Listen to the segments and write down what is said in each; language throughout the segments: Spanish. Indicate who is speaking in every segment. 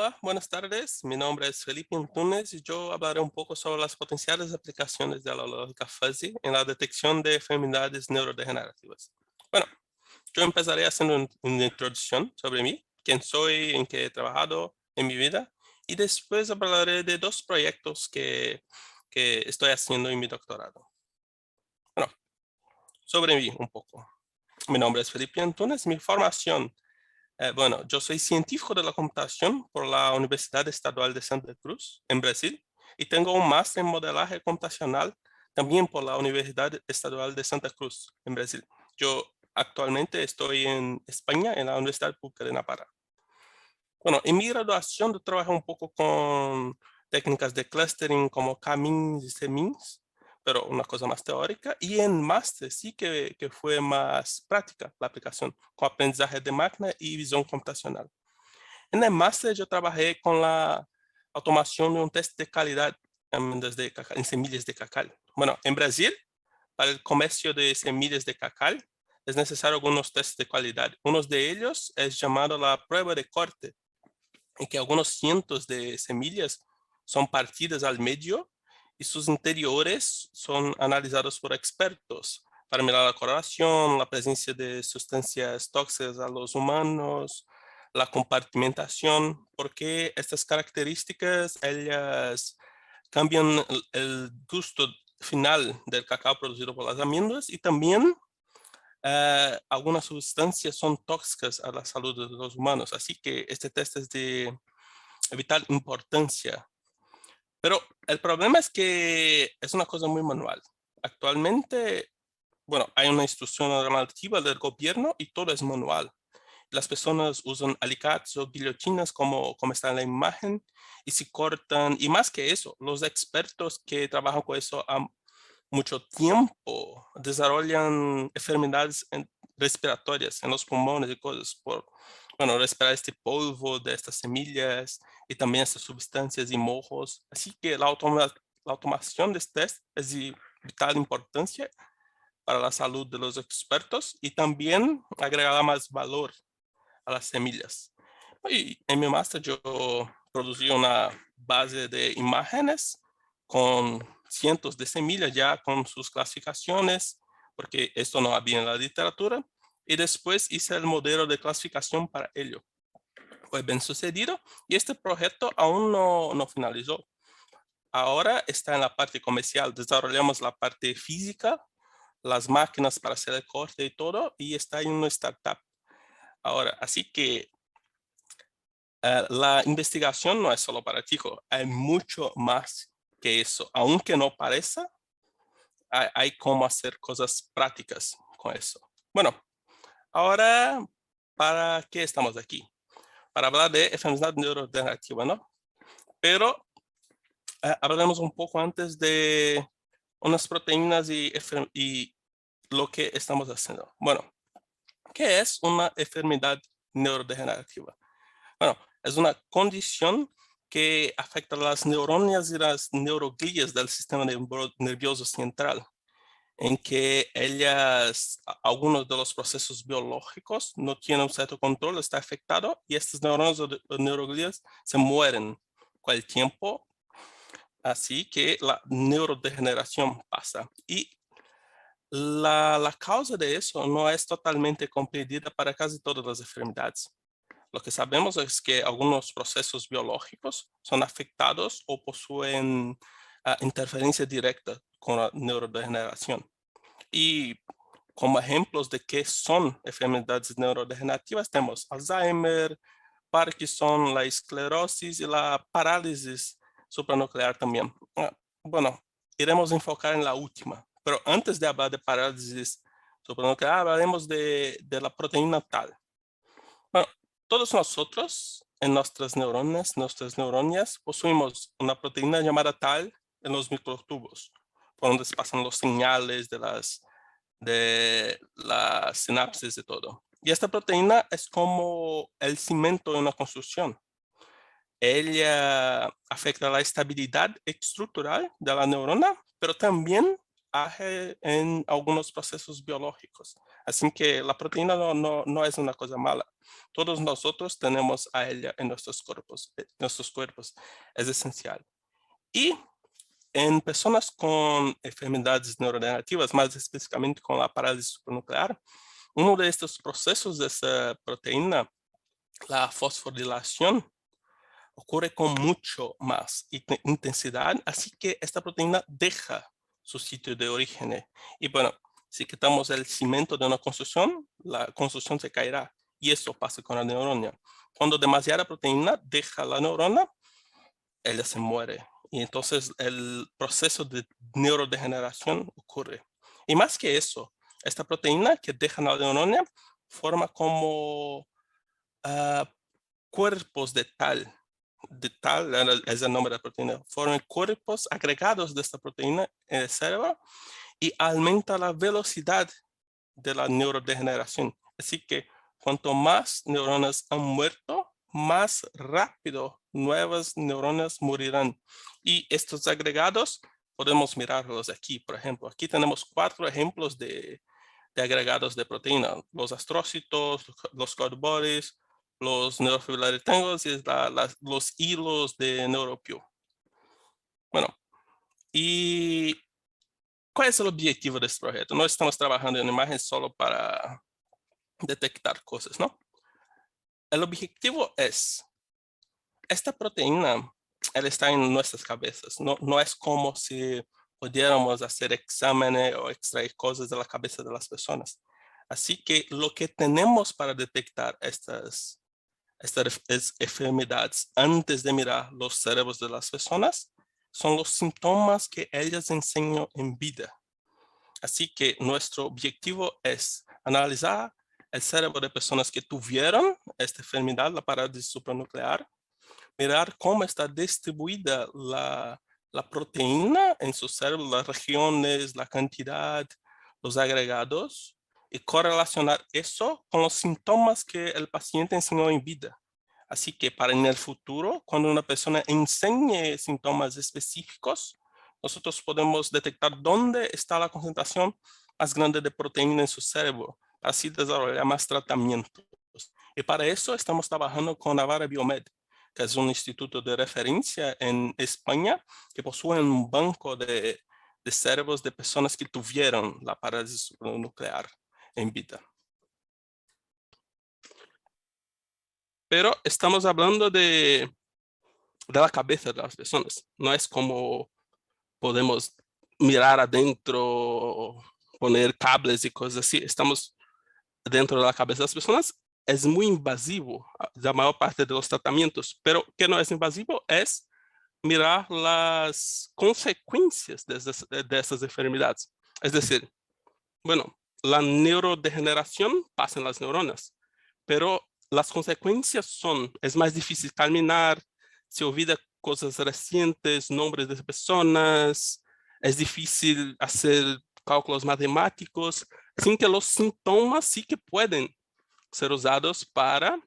Speaker 1: Hola, buenas tardes. Mi nombre es Felipe Antunes y yo hablaré un poco sobre las potenciales aplicaciones de la lógica fuzzy en la detección de enfermedades neurodegenerativas. Bueno, yo empezaré haciendo una introducción sobre mí, quién soy, en qué he trabajado en mi vida, y después hablaré de dos proyectos que estoy haciendo en mi doctorado. Bueno, sobre mí un poco. Mi nombre es Felipe Antunes, mi formación. Bueno, yo soy científico de la computación por la Universidad Estadual de Santa Cruz, en Brasil, y tengo un máster en modelaje computacional también por la Universidad Estadual de Santa Cruz, en Brasil. Yo actualmente estoy en España, en la Universidad Pública de Navarra. Bueno, en mi graduación yo trabajé un poco con técnicas de clustering como K-means y C-means, pero una cosa más teórica. Y en máster sí que fue más práctica la aplicación, con aprendizaje de máquina y visión computacional. En el máster yo trabajé con la automación de un test de calidad en semillas de cacao. Bueno, en Brasil, para el comercio de semillas de cacao, es necesario algunos tests de calidad. Uno de ellos es llamado la prueba de corte, en que algunos cientos de semillas son partidas al medio y sus interiores son analizados por expertos para mirar la correlación, la presencia de sustancias tóxicas a los humanos, la compartimentación, porque estas características ellas cambian el gusto final del cacao producido por las almendras y también algunas sustancias son tóxicas a la salud de los humanos. Así que este test es de vital importancia. Pero el problema es que es una cosa muy manual. Actualmente, bueno, hay una instrucción normativa del gobierno y todo es manual. Las personas usan alicates o guillotinas como está en la imagen y si cortan, y más que eso, los expertos que trabajan con eso han mucho tiempo desarrollan enfermedades respiratorias en los pulmones y cosas por, bueno, respirar este polvo de estas semillas y también estas sustancias y mojos. Así que la automación de este test es de vital importancia para la salud de los expertos y también agregará más valor a las semillas. Y en mi máster yo producí una base de imágenes con cientos de semillas ya con sus clasificaciones, porque esto no había en la literatura, y después hice el modelo de clasificación para ello. Fue bien sucedido y este proyecto aún no finalizó. Ahora está en la parte comercial, desarrollamos la parte física, las máquinas para hacer el corte y todo, y está en una startup. Ahora, así que la investigación no es solo para chicos, hay mucho más que eso. Aunque no parezca, hay cómo hacer cosas prácticas con eso. Bueno, ahora, ¿para qué estamos aquí? Para hablar de enfermedad neurodegenerativa, ¿no? Pero hablaremos un poco antes de unas proteínas y lo que estamos haciendo. Bueno, ¿qué es una enfermedad neurodegenerativa? Bueno, es una condición que afecta las neuronas y las neuroglías del sistema nervioso central, en que algunos de los procesos biológicos no tienen un cierto control, está afectado y estas neuronas o neuroglías se mueren con el tiempo, así que la neurodegeneración pasa. Y la causa de eso no es totalmente comprendida para casi todas las enfermedades. Lo que sabemos es que algunos procesos biológicos son afectados o poseen interferencia directa con la neurodegeneración. Y como ejemplos de qué son enfermedades neurodegenerativas tenemos Alzheimer, Parkinson, la esclerosis y la parálisis supranuclear también. Bueno, iremos a enfocar en la última, pero antes de hablar de parálisis supranuclear, hablaremos de la proteína tal. Bueno, todos nosotros en nuestras neuronas, poseemos una proteína llamada tal en los microtubos, por donde se pasan los señales de las sinapsis y todo. Y esta proteína es como el cimiento de una construcción. Ella afecta la estabilidad estructural de la neurona, pero también age en algunos procesos biológicos. Así que la proteína no es una cosa mala. Todos nosotros tenemos a ella en nuestros cuerpos. Es esencial. Y en personas con enfermedades neurodegenerativas, más específicamente con la parálisis supranuclear, uno de estos procesos de esa proteína, la fosforilación, ocurre con mucho más intensidad, así que esta proteína deja su sitio de origen. Y bueno, si quitamos el cimiento de una construcción, la construcción se caerá. Y eso pasa con la neurona. Cuando demasiada proteína deja la neurona, ella se muere. Y entonces el proceso de neurodegeneración ocurre. Y más que eso, esta proteína que deja la neurona forma como cuerpos de tal es el nombre de la proteína, forman cuerpos agregados de esta proteína en el cerebro y aumenta la velocidad de la neurodegeneración. Así que cuanto más neuronas han muerto, más rápido nuevas neuronas morirán. Y estos agregados podemos mirarlos aquí. Por ejemplo, aquí tenemos 4 ejemplos de agregados de proteína: los astrócitos, los cardboards, los neurofibrillares tangles y los hilos de neuropio. Bueno, ¿y cuál es el objetivo de este proyecto? No estamos trabajando en imagen solo para detectar cosas, ¿no? El objetivo es, esta proteína, ela está en nuestras cabezas. No es como si pudiéramos hacer exámenes o extraer cosas de la cabeza de las personas. Así que lo que tenemos para detectar estas enfermedades antes de mirar los cerebros de las personas son los síntomas que ellas enseñan en vida. Así que nuestro objetivo es analizar el cerebro de personas que tuvieron esta enfermedad, la parálisis supranuclear, mirar cómo está distribuida la proteína en su cerebro, las regiones, la cantidad, los agregados, y correlacionar eso con los síntomas que el paciente enseñó en vida. Así que para en el futuro, cuando una persona enseñe síntomas específicos, nosotros podemos detectar dónde está la concentración más grande de proteína en su cerebro, para así desarrollar más tratamientos. Y para eso estamos trabajando con Navarra Biomed, que es un instituto de referencia en España, que posee un banco de cerebros de personas que tuvieron la parálisis nuclear en vida. Pero estamos hablando de la cabeza de las personas. No es como podemos mirar adentro, poner cables y cosas así. Estamos dentro de la cabeza de las personas. Es muy invasivo la mayor parte de los tratamientos, pero que no es invasivo es mirar las consecuencias de esas enfermedades. Es decir, bueno, la neurodegeneración pasa en las neuronas, pero las consecuencias son, es más difícil caminar, se olvida cosas recientes, nombres de personas, es difícil hacer cálculos matemáticos, sin que los síntomas sí que pueden ser usados para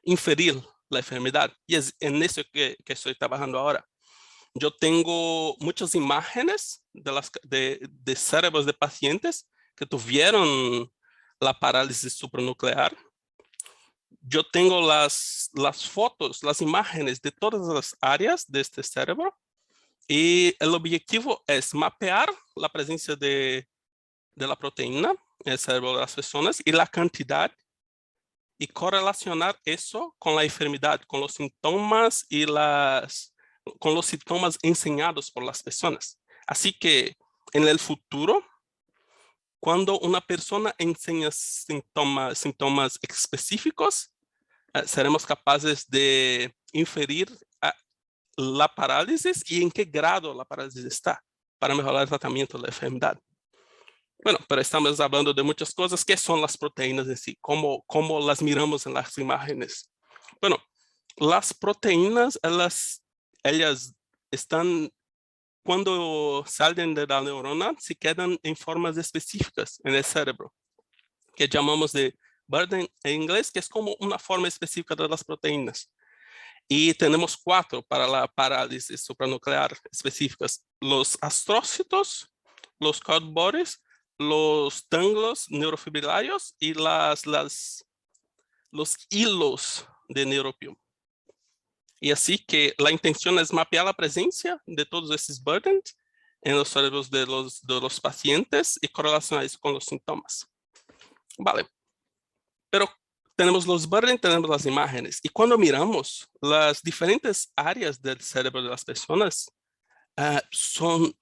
Speaker 1: inferir la enfermedad. Y es en eso que estoy trabajando ahora. Yo tengo muchas imágenes de cerebros de pacientes que tuvieron la parálisis supranuclear. Yo tengo las fotos, las imágenes de todas las áreas de este cerebro y el objetivo es mapear la presencia de la proteína en el cerebro de las personas y la cantidad y correlacionar eso con la enfermedad, con los síntomas y con los síntomas enseñados por las personas. Así que en el futuro, cuando una persona enseña síntomas específicos, seremos capaces de inferir la parálisis y en qué grado la parálisis está para mejorar el tratamiento de la enfermedad. Bueno, pero estamos hablando de muchas cosas. ¿Qué son las proteínas en sí? ¿Cómo las miramos en las imágenes? Bueno, las proteínas, ellas están, cuando salen de la neurona, se quedan en formas específicas en el cerebro, que llamamos de burden en inglés, que es como una forma específica de las proteínas. Y tenemos 4 para la parálisis supranuclear específicas: los astrócitos, los codebodies, los tanglos neurofibrilarios y los hilos de neuropio. Y así que la intención es mapear la presencia de todos esos burdens en los cerebros de los pacientes y correlacionar eso con los síntomas. Vale, pero tenemos los burdens, tenemos las imágenes. Y cuando miramos las diferentes áreas del cerebro de las personas,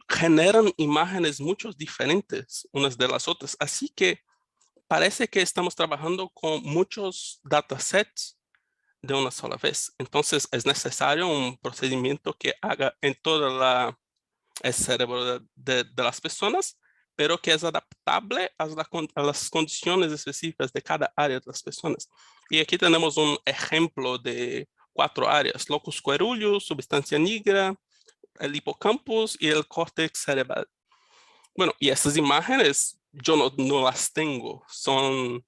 Speaker 1: generan imágenes muchos diferentes unas de las otras. Así que parece que estamos trabajando con muchos datasets de una sola vez. Entonces es necesario un procedimiento que haga en todo el cerebro de las personas, pero que es adaptable a las condiciones específicas de cada área de las personas. Y aquí tenemos un ejemplo de 4 áreas: locus coeruleus, substancia nigra, el hipocampus y el córtex cerebral. Bueno, y estas imágenes yo no las tengo, son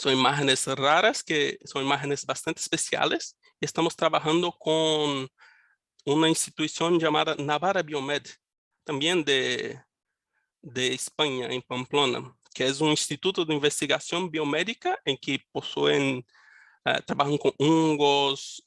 Speaker 1: imágenes raras, que son imágenes bastante especiales. Estamos trabajando con una institución llamada Navarra Biomed, también de España, en Pamplona, que es un instituto de investigación biomédica en que trabajan con hongos,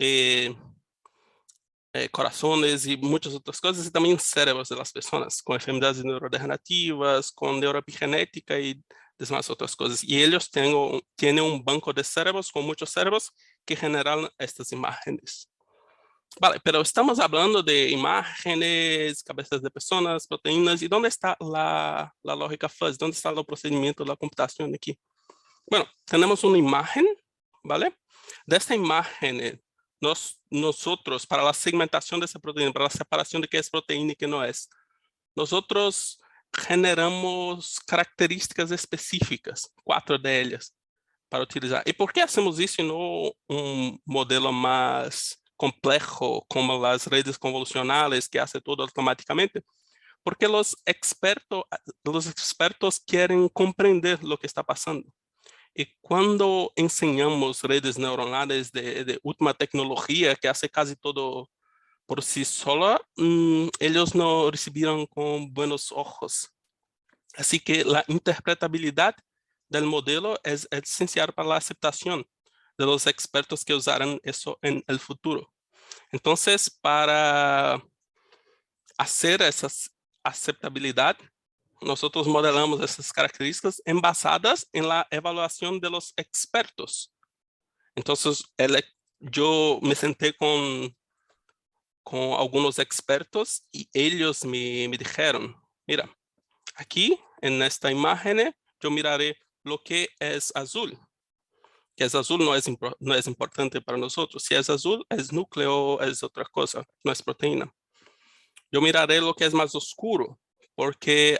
Speaker 1: corazones y muchas otras cosas, y también cerebros de las personas, con enfermedades neurodegenerativas, con neuroepigenética y demás otras cosas. Y ellos tienen un banco de cerebros, con muchos cerebros, que generan estas imágenes. Vale, pero estamos hablando de imágenes, cabezas de personas, proteínas. ¿Y dónde está la lógica fuzzy? ¿Dónde está el procedimiento de la computación aquí? Bueno, tenemos una imagen, ¿vale? De esta imagen, nosotros, para la segmentación de esa proteína, para la separación de qué es proteína y qué no es, nosotros generamos características específicas, 4 de ellas, para utilizar. ¿Y por qué hacemos eso y no un modelo más complejo como las redes convolucionales que hace todo automáticamente? Porque los expertos quieren comprender lo que está pasando. Y cuando enseñamos redes neuronales de última tecnología que hace casi todo por sí sola, ellos no recibieron con buenos ojos. Así que la interpretabilidad del modelo es esencial para la aceptación de los expertos que usarán eso en el futuro. Entonces, para hacer esa aceptabilidad, nosotros modelamos esas características basadas en la evaluación de los expertos. Entonces, yo me senté con algunos expertos y ellos me dijeron: mira, aquí en esta imagen yo miraré lo que es azul. Que es azul no es importante para nosotros. Si es azul, es núcleo, es otra cosa, no es proteína. Yo miraré lo que es más oscuro, porque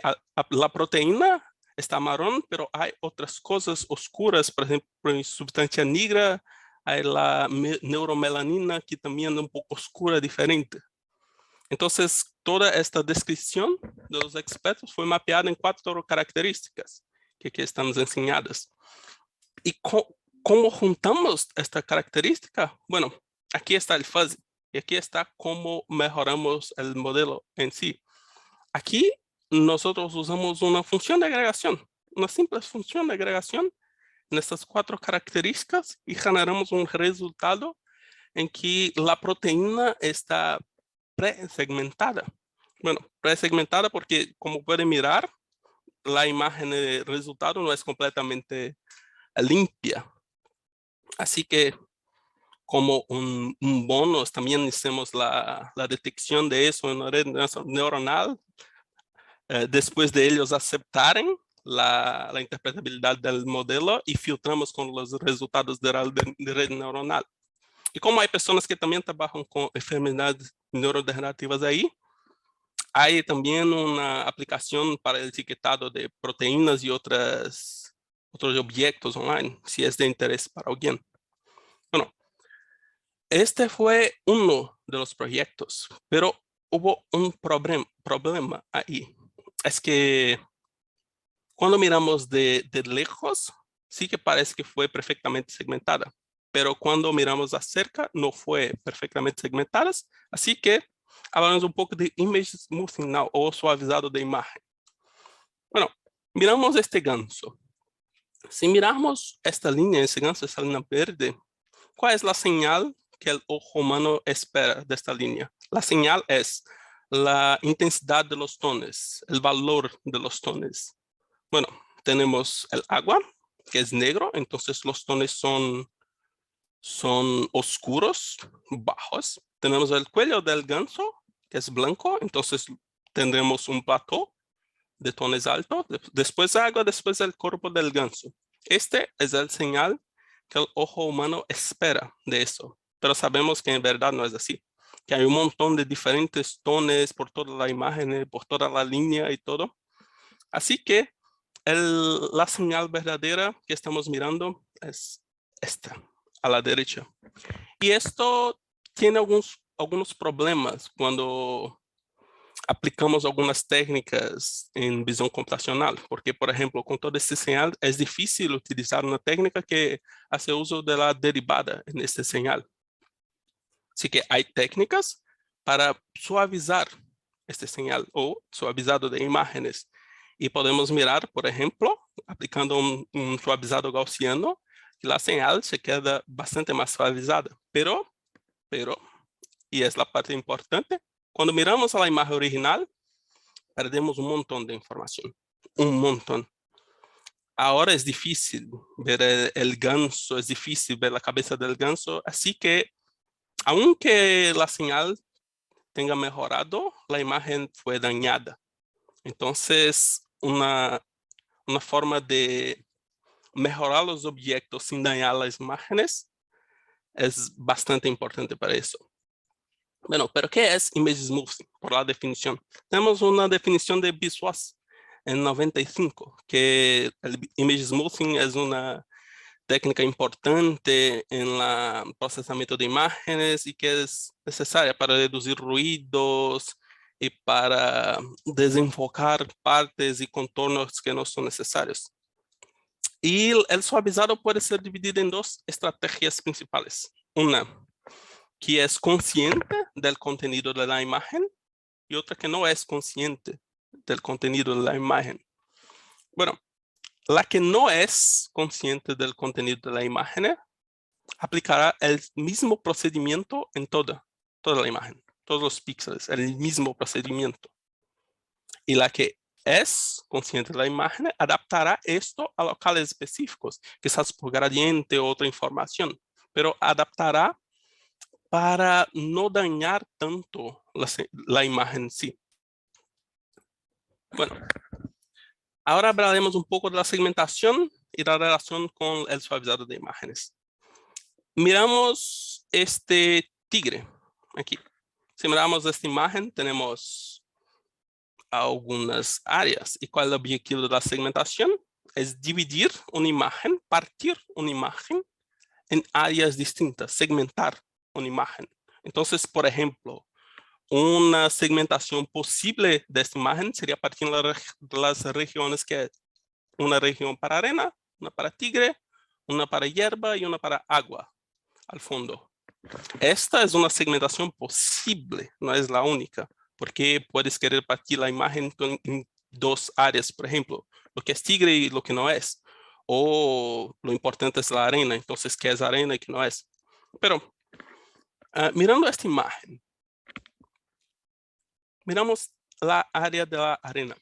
Speaker 1: la proteína está marrón, pero hay otras cosas oscuras. Por ejemplo, en sustancia negra hay la neuromelanina, que también es un poco oscura, diferente. Entonces, toda esta descripción de los expertos fue mapeada en 4 características que aquí están enseñadas. ¿Y cómo juntamos esta característica? Bueno, aquí está el fuzzy y aquí está cómo mejoramos el modelo en sí. Aquí nosotros usamos una función de agregación, una simple función de agregación en estas 4 características, y generamos un resultado en que la proteína está presegmentada. Bueno, presegmentada porque, como pueden mirar, la imagen de resultado no es completamente limpia. Así que, como un bonus, también hicimos la detección de eso en la red neuronal, después de ellos aceptaren la interpretabilidad del modelo, y filtramos con los resultados de red neuronal. Y como hay personas que también trabajan con enfermedades neurodegenerativas ahí, hay también una aplicación para el etiquetado de proteínas y otros objetos online, si es de interés para alguien. Bueno, este fue uno de los proyectos, pero hubo un problema ahí. Es que cuando miramos de lejos, sí que parece que fue perfectamente segmentada, pero cuando miramos acerca no fue perfectamente segmentadas, así que hablamos un poco de image smoothing now, o suavizado de imagen. Bueno, miramos este ganso. Si miramos esta línea, ese ganso, esta línea verde, ¿cuál es la señal que el ojo humano espera de esta línea? La señal es la intensidad de los tonos, el valor de los tonos. Bueno, tenemos el agua, que es negro, entonces los tonos son oscuros, bajos. Tenemos el cuello del ganso, que es blanco, entonces tendremos un plató de tonos altos, después agua, después el cuerpo del ganso. Este es el señal que el ojo humano espera de eso, pero sabemos que en verdad no es así, que hay un montón de diferentes tonos por toda la imagen, por toda la línea y todo. Así que la señal verdadera que estamos mirando es esta, a la derecha. Y esto tiene algunos problemas cuando aplicamos algunas técnicas en visión computacional, porque, por ejemplo, con todo este señal es difícil utilizar una técnica que hace uso de la derivada en este señal. Así que hay técnicas para suavizar este señal o suavizado de imágenes. Y podemos mirar, por ejemplo, aplicando un suavizado gaussiano, que la señal se queda bastante más suavizada. Pero, y es la parte importante, cuando miramos a la imagen original, perdemos un montón de información, un montón. Ahora es difícil ver el ganso, es difícil ver la cabeza del ganso, así que aunque la señal tenga mejorado, la imagen fue dañada. Entonces, una forma de mejorar los objetos sin dañar las imágenes es bastante importante para eso. Bueno, pero ¿qué es image smoothing? Por la definición. Tenemos una definición de Biswas en 95, que el image smoothing es una técnica importante en el procesamiento de imágenes y que es necesaria para reducir ruidos y para desenfocar partes y contornos que no son necesarios. Y el suavizado puede ser dividido en dos estrategias principales. Una que es consciente del contenido de la imagen y otra que no es consciente del contenido de la imagen. Bueno, la que no es consciente del contenido de la imagen aplicará el mismo procedimiento en toda la imagen, todos los píxeles, el mismo procedimiento. Y la que es consciente de la imagen adaptará esto a locales específicos, quizás por gradiente o otra información, pero adaptará para no dañar tanto la imagen en sí. Bueno, ahora hablaremos un poco de la segmentación y la relación con el suavizado de imágenes. Miramos este tigre aquí. Si miramos esta imagen, tenemos algunas áreas. ¿Y cuál es el objetivo de la segmentación? Es dividir una imagen, partir una imagen en áreas distintas, segmentar una imagen. Entonces, por ejemplo, una segmentación posible de esta imagen sería partir de las regiones que es una región para arena, una para tigre, una para hierba y una para agua al fondo. Esta es una segmentación posible, no es la única, porque puedes querer partir la imagen en dos áreas, por ejemplo, lo que es tigre y lo que no es. O lo importante es la arena, entonces qué es arena y qué no es. Pero mirando esta imagen, miramos la área de la arena.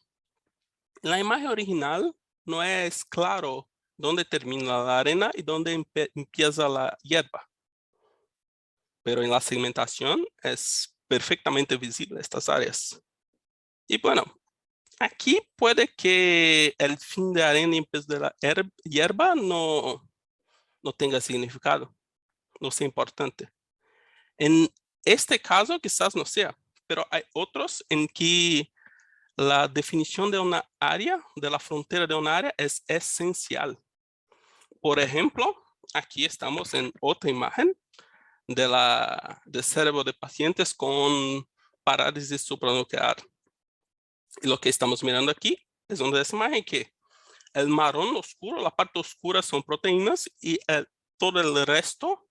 Speaker 1: En la imagen original no es claro dónde termina la arena y dónde empieza la hierba. Pero en la segmentación es perfectamente visible estas áreas. Y bueno, aquí puede que el fin de arena y empiezo de la hierba no tenga significado, no sea importante. En este caso quizás no sea, pero hay otros en que la definición de una área, de la frontera de una área es esencial. Por ejemplo, aquí estamos en otra imagen de cerebro de pacientes con parálisis supranuclear. Y lo que estamos mirando aquí es una de esa imagen que el marrón oscuro, la parte oscura son proteínas y todo el resto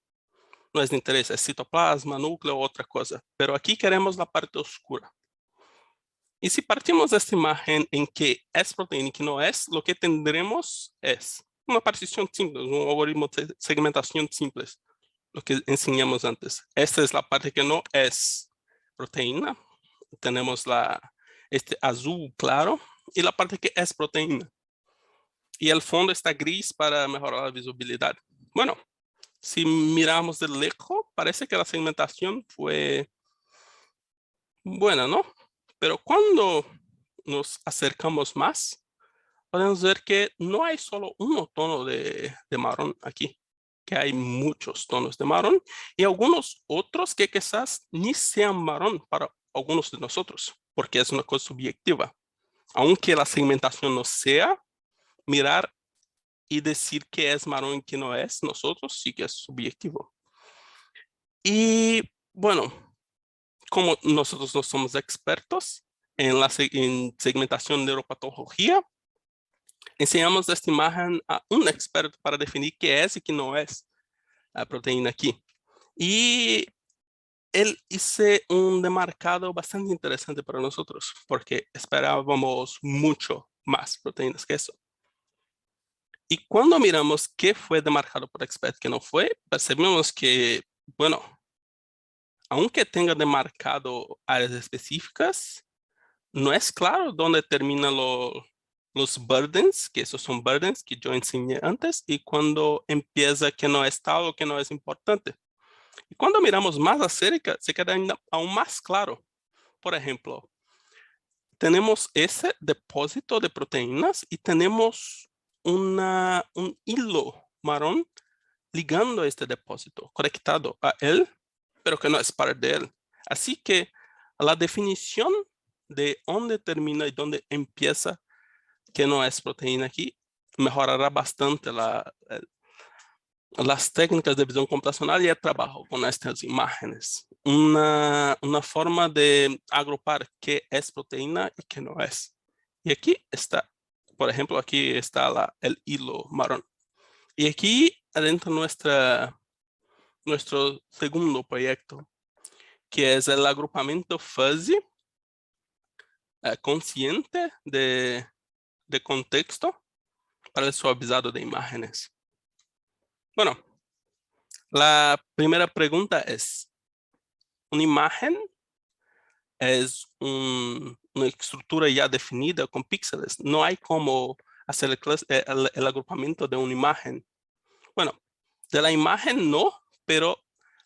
Speaker 1: no es de interés, es citoplasma, núcleo, otra cosa. Pero aquí queremos la parte oscura. Y si partimos de esta imagen en que es proteína y que no es, lo que tendremos es una partición simple, un algoritmo de segmentación simple, lo que enseñamos antes. Esta es la parte que no es proteína. Tenemos este azul claro y la parte que es proteína. Y el fondo está gris para mejorar la visibilidad. Bueno, si miramos de lejos, parece que la segmentación fue buena, ¿no? Pero cuando nos acercamos más, podemos ver que no hay solo un tono de marrón aquí, que hay muchos tonos de marrón y algunos otros que quizás ni sean marrón para algunos de nosotros, porque es una cosa subjetiva. Aunque la segmentación no sea, mirar y decir que es marrón y que no es, nosotros sí que es subjetivo. Y bueno, como nosotros no somos expertos en segmentación de neuropatología, enseñamos esta imagen a un experto para definir qué es y qué no es la proteína aquí. Y él hizo un demarcado bastante interesante para nosotros, porque esperábamos mucho más proteínas que eso. Y cuando miramos qué fue demarcado por experto, que no fue, percibimos que, bueno, aunque tenga demarcado áreas específicas, no es claro dónde terminan los burdens, que esos son burdens que yo enseñé antes, y cuando empieza que no es tal o que no es importante. Y cuando miramos más acerca, se queda ainda aún más claro. Por ejemplo, tenemos ese depósito de proteínas y tenemos un hilo marrón ligando este depósito, conectado a él, pero que no es parte de él. Así que la definición de dónde termina y dónde empieza, que no es proteína aquí, mejorará bastante las técnicas de visión computacional y el trabajo con estas imágenes. Una forma de agrupar qué es proteína y qué no es. Y aquí está, por ejemplo, aquí está el hilo marrón. Y aquí adentro nuestro segundo proyecto, que es el agrupamiento fuzzy consciente de contexto para el suavizado de imágenes. Bueno, la primera pregunta es, ¿una imagen es una estructura ya definida con píxeles? No hay cómo hacer el agrupamiento de una imagen. Bueno, de la imagen no, pero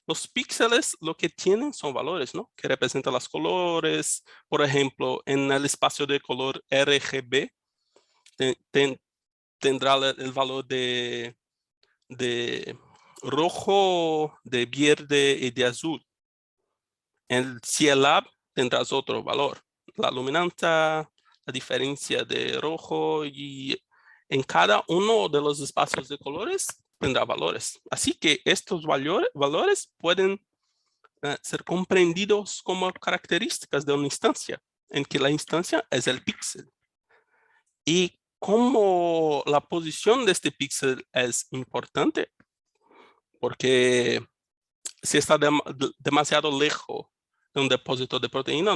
Speaker 1: los píxeles lo que tienen son valores, ¿no? Que representan los colores. Por ejemplo, en el espacio de color RGB tendrá el valor de rojo, de verde y de azul. En el CLab tendrás otro valor, la luminancia, la diferencia de rojo, y en cada uno de los espacios de colores tendrá valores. Así que estos valores pueden ser comprendidos como características de una instancia, en que la instancia es el píxel. Y como la posición de este píxel es importante, porque si está demasiado lejos de un depósito de proteína,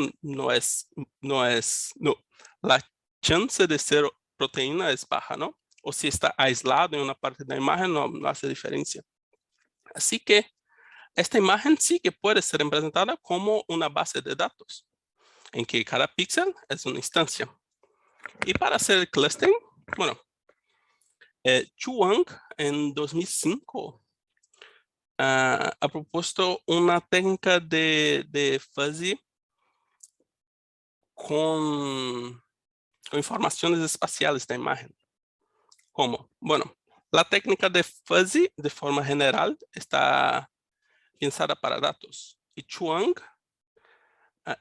Speaker 1: la chance de ser proteína es baja, ¿no? O si está aislado en una parte de la imagen, no hace diferencia. Así que esta imagen sí que puede ser representada como una base de datos, en que cada píxel es una instancia. Y para hacer el clustering, bueno, Chuang en 2005 ha propuesto una técnica de fuzzy con informaciones espaciales de imagen. ¿Cómo? Bueno, la técnica de fuzzy, de forma general, está pensada para datos. Y Chuang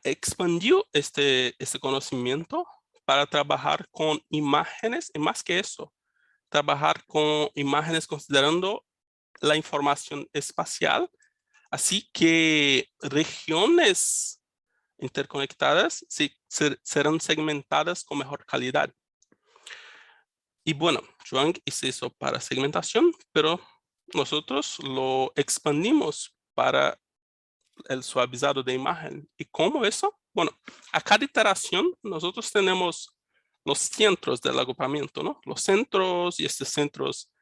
Speaker 1: expandió este conocimiento para trabajar con imágenes, y más que eso, trabajar con imágenes considerando la información espacial. Así que regiones interconectadas serán segmentadas con mejor calidad. Y bueno, Chuang hizo eso para segmentación, pero nosotros lo expandimos para el suavizado de imagen. ¿Y cómo eso? Bueno, a cada iteración nosotros tenemos los centros del agrupamiento, ¿no? Los centros, y estos centros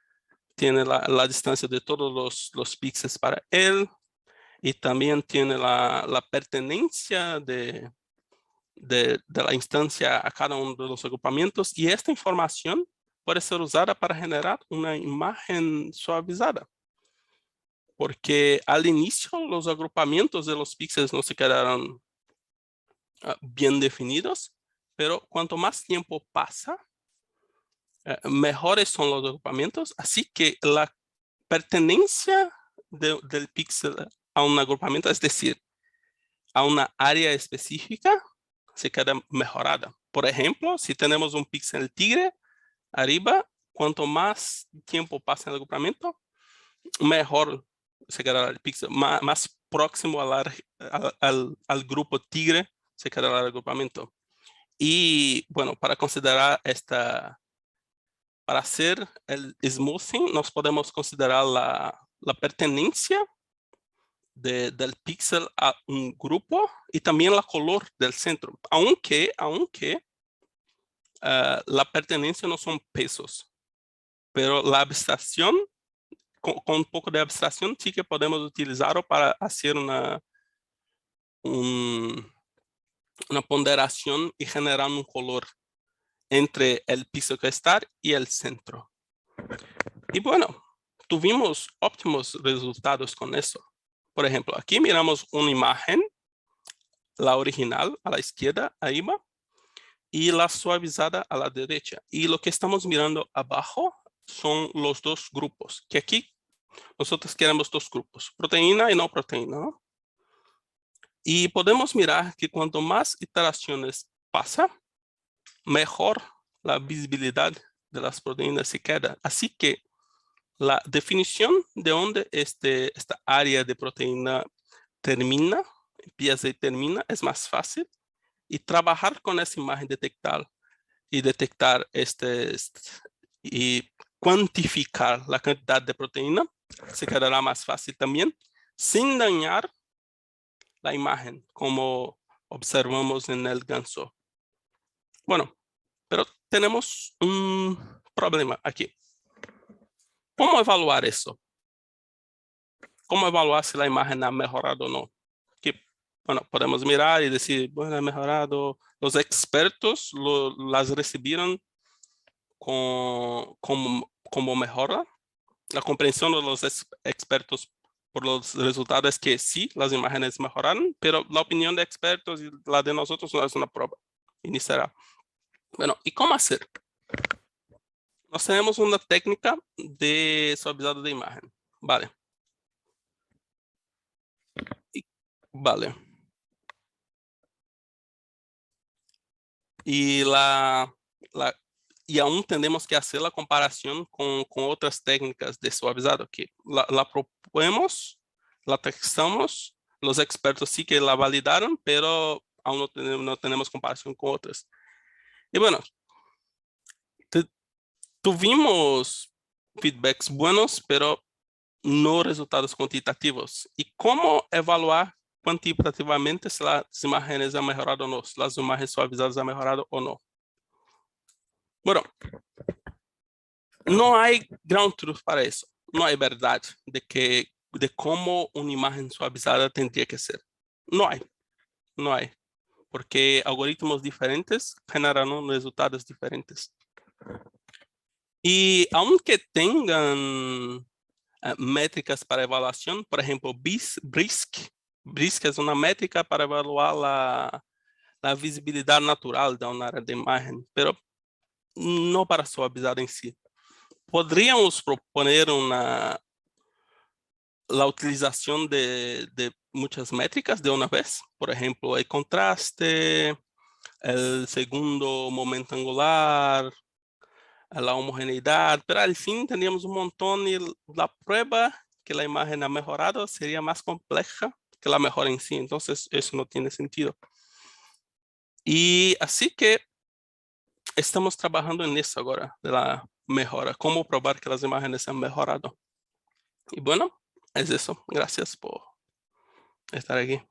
Speaker 1: tienen la distancia de todos los píxeles para él, y también tiene la pertenencia de la instancia a cada uno de los agrupamientos, y esta información puede ser usada para generar una imagen suavizada. Porque al inicio los agrupamientos de los píxeles no se quedaron bien definidos, pero cuanto más tiempo pasa, mejores son los agrupamientos. Así que la pertenencia del píxel a un agrupamiento, es decir, a una área específica, se queda mejorada. Por ejemplo, si tenemos un píxel tigre arriba, cuanto más tiempo pasa en el agrupamiento, mejor se quedará el píxel, más próximo al grupo tigre se quedará el agrupamiento. Y bueno, para considerar para hacer el smoothing, nos podemos considerar la pertenencia del píxel a un grupo y también la color del centro, aunque la pertenencia no son pesos, pero la abstracción, con un poco de abstracción, sí que podemos utilizarlo para hacer una ponderación y generar un color entre el píxel que está y el centro. Y bueno, tuvimos óptimos resultados con eso. Por ejemplo, aquí miramos una imagen, la original a la izquierda, ahí va, y la suavizada a la derecha. Y lo que estamos mirando abajo son los dos grupos, que aquí nosotros queremos dos grupos, proteína y no proteína, ¿no? Y podemos mirar que cuanto más iteraciones pasa, mejor la visibilidad de las proteínas se queda. Así que la definición de dónde esta área de proteína termina, empieza y termina, es más fácil. Y trabajar con esa imagen, detectar y cuantificar la cantidad de proteína, se quedará más fácil también, sin dañar la imagen, como observamos en el ganso. Bueno, pero tenemos un problema aquí. ¿Cómo evaluar eso? ¿Cómo evaluar si la imagen ha mejorado o no? Que, bueno, podemos mirar y decir, bueno, ha mejorado. Los expertos las recibieron como mejora. La comprensión de los expertos por los resultados es que sí, las imágenes mejoraron, pero la opinión de expertos y la de nosotros no es una prueba. Y ni será. Bueno, ¿y cómo hacer? Nós tenemos una técnica de suavizado de imagen. Vale. Vale. Y y aún tenemos que hacer la comparación con otras técnicas de suavizado que la proponemos, la testamos, los expertos sí que la validaron, pero aún no tenemos comparación con otras. Y bueno, tuvimos feedbacks buenos, pero no resultados cuantitativos. ¿Y cómo evaluar cuantitativamente si las imágenes han mejorado o no? Si las imágenes suavizadas han mejorado o no? Bueno, no hay ground truth para eso. No hay verdad de cómo una imagen suavizada tendría que ser. No hay. Porque algoritmos diferentes generan resultados diferentes. Y aunque tengan métricas para evaluación, por ejemplo, BRISC es una métrica para evaluar la visibilidad natural de una área de imagen, pero no para suavizar en sí. Podríamos proponer la utilización de muchas métricas de una vez, por ejemplo, el contraste, el segundo momento angular, la homogeneidad, pero al fin teníamos un montón y la prueba que la imagen ha mejorado sería más compleja que la mejora en sí, entonces eso no tiene sentido. Y así que estamos trabajando en eso ahora, de la mejora, cómo probar que las imágenes han mejorado. Y bueno, es eso. Gracias por estar aquí.